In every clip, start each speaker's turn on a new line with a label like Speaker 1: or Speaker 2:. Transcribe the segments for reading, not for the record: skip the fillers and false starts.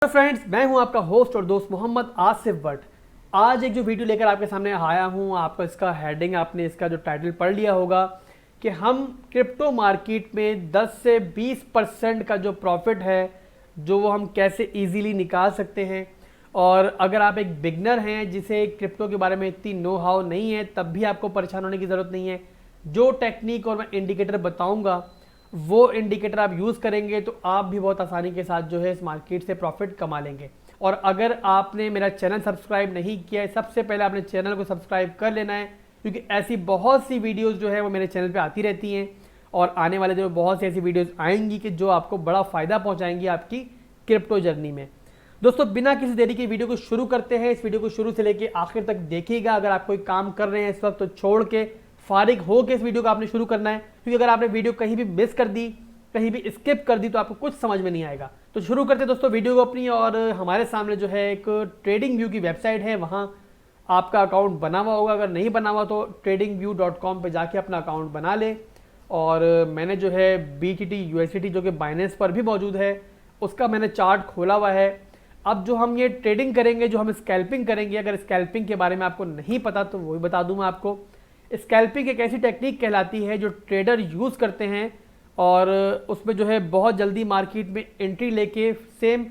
Speaker 1: Hello friends, मैं हूं आपका होस्ट और दोस्त मोहम्मद आसिफ भट्ट। आज एक जो वीडियो लेकर आपके सामने आया हूं, आपका इसका हेडिंग, आपने इसका जो टाइटल पढ़ लिया होगा कि हम क्रिप्टो मार्केट में 10 से 20% का जो प्रॉफिट है जो वो हम कैसे इजीली निकाल सकते हैं। और अगर आप एक बिगनर हैं जिसे क्रिप्टो के बारे में इतनी नो हाउ नहीं है, तब भी आपको परेशान होने की ज़रूरत नहीं है। जो टेक्निक और मैं इंडिकेटर बताऊँगा वो इंडिकेटर आप यूज़ करेंगे तो आप भी बहुत आसानी के साथ जो है इस मार्केट से प्रॉफिट कमा लेंगे। और अगर आपने मेरा चैनल सब्सक्राइब नहीं किया है, सबसे पहले आपने चैनल को सब्सक्राइब कर लेना है, क्योंकि ऐसी बहुत सी वीडियोस जो है वो मेरे चैनल पे आती रहती हैं और आने वाले जो बहुत सी ऐसी वीडियोस आएंगी कि जो आपको बड़ा फ़ायदा पहुंचाएंगी आपकी क्रिप्टो जर्नी में। दोस्तों, बिना किसी देरी के वीडियो को शुरू करते हैं। इस वीडियो को शुरू से लेकर आखिर तक देखिएगा। अगर आप कोई काम कर रहे हैं इस वक्त तो छोड़ के फारिग हो के इस वीडियो को आपने शुरू करना है, क्योंकि अगर आपने वीडियो कहीं भी मिस कर दी, कहीं भी स्किप कर दी तो आपको कुछ समझ में नहीं आएगा। तो शुरू करते हैं दोस्तों वीडियो को अपनी। और हमारे सामने जो है एक ट्रेडिंग व्यू की वेबसाइट है, वहाँ आपका अकाउंट बना हुआ होगा। अगर नहीं बना हुआ तो tradingview.com पे जाके अपना अकाउंट बना ले। और मैंने जो है BTT USDT जो कि बाइनेंस पर भी मौजूद है, उसका मैंने चार्ट खोला हुआ है। अब जो हम ये ट्रेडिंग करेंगे, जो हम स्कैल्पिंग करेंगे, अगर स्कैल्पिंग के बारे में आपको नहीं पता तो वही बता दूँ मैं आपको। स्कैल्पिंग एक ऐसी टेक्निक कहलाती है जो ट्रेडर यूज़ करते हैं और उसमें जो है बहुत जल्दी मार्केट में एंट्री लेके सेम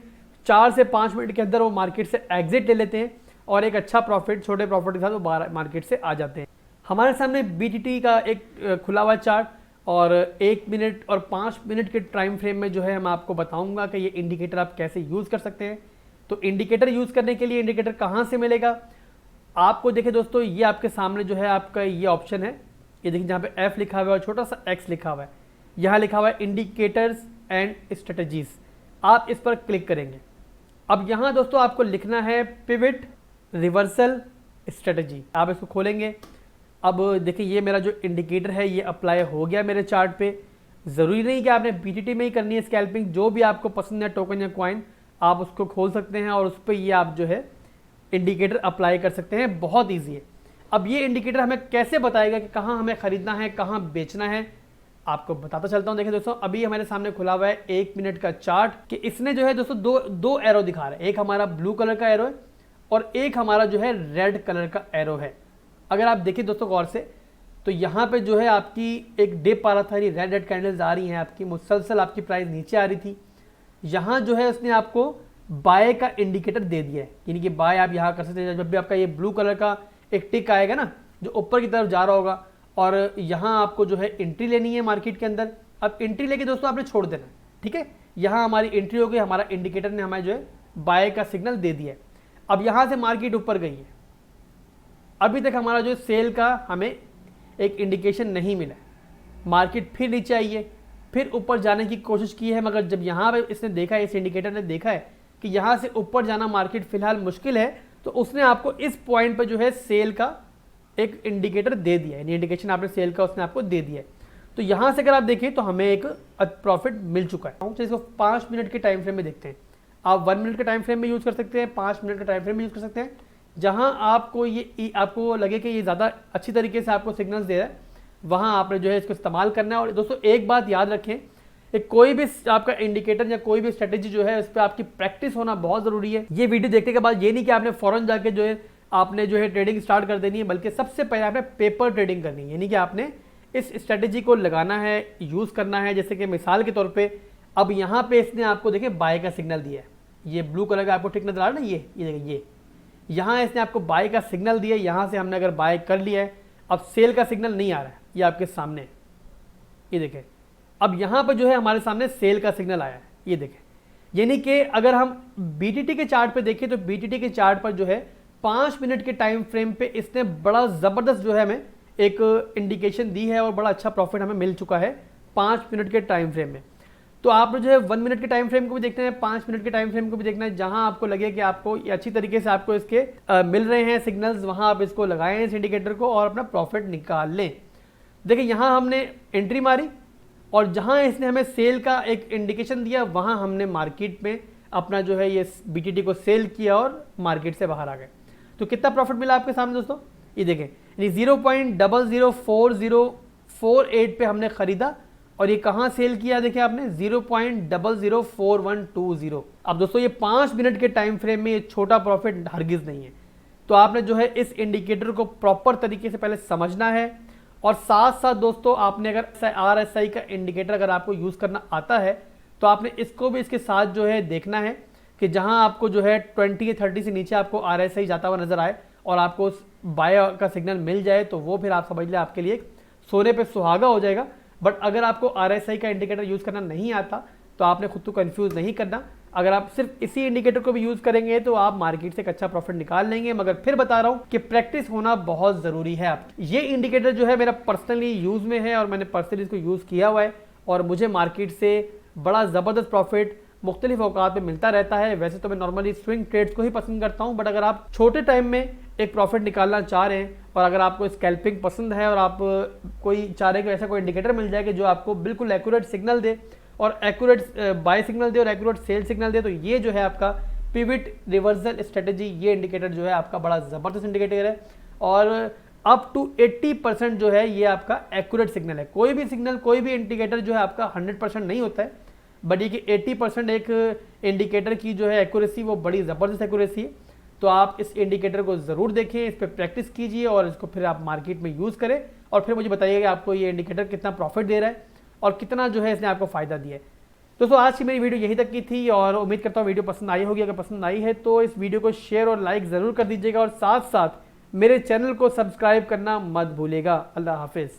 Speaker 1: 4 से 5 मिनट के अंदर वो मार्केट से एग्जिट ले लेते हैं और एक अच्छा प्रॉफिट, छोटे प्रॉफिट के साथ वो मार्केट से आ जाते हैं। हमारे सामने BTT का एक खुला हुआ चार्ट और 1 मिनट और 5 मिनट के टाइम फ्रेम में जो है मैं आपको बताऊंगा कि ये इंडिकेटर आप कैसे यूज़ कर सकते हैं। तो इंडिकेटर यूज़ करने के लिए इंडिकेटर कहाँ से मिलेगा आपको? देखिए दोस्तों, ये आपके सामने जो है आपका ये ऑप्शन है, ये देखिए जहाँ पे F लिखा हुआ है और छोटा सा X लिखा हुआ है, यहाँ लिखा हुआ है इंडिकेटर्स एंड स्ट्रेटजीज। आप इस पर क्लिक करेंगे। अब यहाँ दोस्तों आपको लिखना है पिवट रिवर्सल स्ट्रेटजी। आप इसको खोलेंगे। अब देखिए ये मेरा जो इंडिकेटर है ये अप्लाई हो गया मेरे चार्ट पे। ज़रूरी नहीं कि आपने BTT में ही करनी है स्कैल्पिंग, जो भी आपको पसंद है टोकन या कॉइन आप उसको खोल सकते हैं और उस पर ये आप जो है इंडिकेटर अप्लाई कर सकते हैं। बहुत ईजी है। अब ये इंडिकेटर हमें कैसे बताएगा कि कहाँ हमें ख़रीदना है, कहाँ बेचना है, आपको बताता चलता हूँ। देखिए दोस्तों, अभी हमारे सामने खुला हुआ है 1 मिनट का चार्ट कि इसने जो है दोस्तों दो एरो दिखा रहा है। एक हमारा ब्लू कलर का एरो है और एक हमारा जो है रेड कलर का एरो है। अगर आप देखिए दोस्तों गौर से, तो यहाँ पे जो है आपकी एक डिप आ रहा था, रेड रेड कैंडल्स आ रही हैं आपकी, मुसलसल आपकी प्राइस नीचे आ रही थी। यहाँ जो है उसने आपको बाय का इंडिकेटर दे दिया है, यानी कि बाय आप यहाँ कर सकते हैं। जब भी आपका ये ब्लू कलर का एक टिक आएगा ना, जो ऊपर की तरफ जा रहा होगा, और यहाँ आपको जो है एंट्री लेनी है मार्केट के अंदर। अब एंट्री लेके दोस्तों आपने छोड़ देना, ठीक है। यहाँ हमारी एंट्री हो गई, हमारा इंडिकेटर ने हमें जो है बाय का सिग्नल दे दिया है। अब यहाँ से मार्केट ऊपर गई है। अभी तक हमारा जो सेल का हमें एक इंडिकेशन नहीं मिला। मार्केट फिर नीचे आई है, फिर ऊपर जाने की कोशिश की है, मगर जब यहाँ पे इसने देखा है, इस इंडिकेटर ने देखा है कि यहाँ से ऊपर जाना मार्केट फिलहाल मुश्किल है, तो उसने आपको इस पॉइंट पर जो है सेल का एक इंडिकेटर दे दिया है। इंडिकेशन आपने सेल का उसने आपको दे दिया है। तो यहाँ से अगर आप देखें तो हमें एक प्रॉफिट मिल चुका है। तो इसको 5 मिनट के टाइम फ्रेम में देखते हैं। आप 1 मिनट के टाइम फ्रेम में यूज़ कर सकते हैं, 5 मिनट के टाइम फ्रेम में यूज़ कर सकते हैं। जहाँ आपको ये आपको लगे कि ये ज़्यादा अच्छी तरीके से आपको सिग्नल्स दे रहा है, वहाँ आपने जो है इसको इस्तेमाल करना है। और दोस्तों एक बात याद रखें, कोई भी आपका इंडिकेटर या कोई भी स्ट्रेटेजी जो है उस पर आपकी प्रैक्टिस होना बहुत ज़रूरी है। ये वीडियो देखने के बाद ये नहीं कि आपने फ़ौरन जाके जो है आपने जो है ट्रेडिंग स्टार्ट कर देनी है, बल्कि सबसे पहले आपने पेपर ट्रेडिंग करनी है, यानी कि आपने इस स्ट्रेटेजी को लगाना है, यूज़ करना है। जैसे कि मिसाल के तौर पे अब यहाँ पे इसने आपको देखिए बाय का सिग्नल दिया है। ये ब्लू कलर का आपको टिक नजर आ रहा है ना, ये देखिए ये यहाँ इसने आपको बाय का सिग्नल दिया है। यहाँ से हमने अगर बाय कर लिया है, अब सेल का सिग्नल नहीं आ रहा है, ये आपके सामने ये देखें। अब यहाँ पर जो है हमारे सामने सेल का सिग्नल आया है, ये देखें। यानी कि अगर हम BTT के चार्ट पे देखें तो BTT के चार्ट पर जो है 5 मिनट के टाइम फ्रेम पे इसने बड़ा ज़बरदस्त जो है हमें एक इंडिकेशन दी है और बड़ा अच्छा प्रॉफिट हमें मिल चुका है 5 मिनट के टाइम फ्रेम में। तो आप जो है 1 मिनट के टाइम फ्रेम को भी देखते हैं, 5 मिनट के टाइम फ्रेम को भी देखना है। जहां आपको लगे कि आपको ये अच्छी तरीके से आपको इसके मिल रहे हैं सिग्नल्स, वहां आप इसको लगाएं इस इंडिकेटर को और अपना प्रॉफिट निकाल लें। देखिए यहाँ हमने एंट्री मारी और जहां इसने हमें सेल का एक इंडिकेशन दिया, वहां हमने मार्केट में अपना जो है ये BTT को सेल किया और मार्केट से बाहर आ गए। तो कितना प्रॉफिट मिला आपके सामने दोस्तों, ये देखें। यानी 0.004048 पे हमने ख़रीदा और ये कहाँ सेल किया देखिए आपने 0.004120। अब दोस्तों ये 5 मिनट के टाइम फ्रेम में ये छोटा प्रॉफिट हरगिज नहीं है। तो आपने जो है इस इंडिकेटर को प्रॉपर तरीके से पहले समझना है और साथ साथ दोस्तों आपने अगर RSI का इंडिकेटर अगर आपको यूज़ करना आता है तो आपने इसको भी इसके साथ जो है देखना है कि जहां आपको जो है 20 या 30 से नीचे आपको RSI जाता हुआ नजर आए और आपको उस बाय का सिग्नल मिल जाए तो वो फिर आप समझ लें आपके लिए सोने पे सुहागा हो जाएगा। बट अगर आपको RSI का इंडिकेटर यूज़ करना नहीं आता तो आपने खुद को कंफ्यूज नहीं करना। अगर आप सिर्फ इसी इंडिकेटर को भी यूज़ करेंगे तो आप मार्केट से एक अच्छा प्रॉफिट निकाल लेंगे। मगर फिर बता रहा हूँ कि प्रैक्टिस होना बहुत ज़रूरी है। आप ये इंडिकेटर जो है मेरा पर्सनली यूज़ में है और मैंने पर्सनली इसको यूज़ किया हुआ है और मुझे मार्केट से बड़ा ज़बरदस्त प्रॉफिट मुख्तलिफ औकात में मिलता रहता है। वैसे तो मैं नॉर्मली स्विंग ट्रेड्स को ही पसंद करता हूँ, बट अगर आप छोटे टाइम में एक प्रॉफिट निकालना चाह रहे हैं और अगर आपको स्कैल्पिंग पसंद है और आप कोई चाह रहे हैं कि ऐसा कोई इंडिकेटर मिल जाए कि जो आपको बिल्कुल एक्यूरेट सिग्नल दे और एक्यूरेट बाय सिग्नल दे और एक्यूरेट सेल सिग्नल दे, तो ये जो है आपका पिविट रिवर्सल स्ट्रेटेजी, ये इंडिकेटर जो है आपका बड़ा ज़बरदस्त इंडिकेटर है और अप टू 80% जो है ये आपका एक्यूरेट सिग्नल है। कोई भी सिग्नल, कोई भी इंडिकेटर जो है आपका 100% नहीं होता है, बट ये कि 80% एक इंडिकेटर की जो है एक्यूरेसी वो बड़ी ज़बरदस्त एक्यूरेसी है। तो आप इस इंडिकेटर को ज़रूर देखें, इस पर प्रैक्टिस कीजिए और इसको फिर आप मार्केट में यूज़ करें और फिर मुझे बताइए कि आपको ये इंडिकेटर कितना प्रॉफिट दे रहा है और कितना जो है इसने आपको फ़ायदा दिया है। दोस्तों आज की मेरी वीडियो यहीं तक की थी और उम्मीद करता हूँ वीडियो पसंद आई होगी। अगर पसंद आई है तो इस वीडियो को शेयर और लाइक ज़रूर कर दीजिएगा और साथ साथ मेरे चैनल को सब्सक्राइब करना मत भूलिएगा। अल्लाह हाफिज़।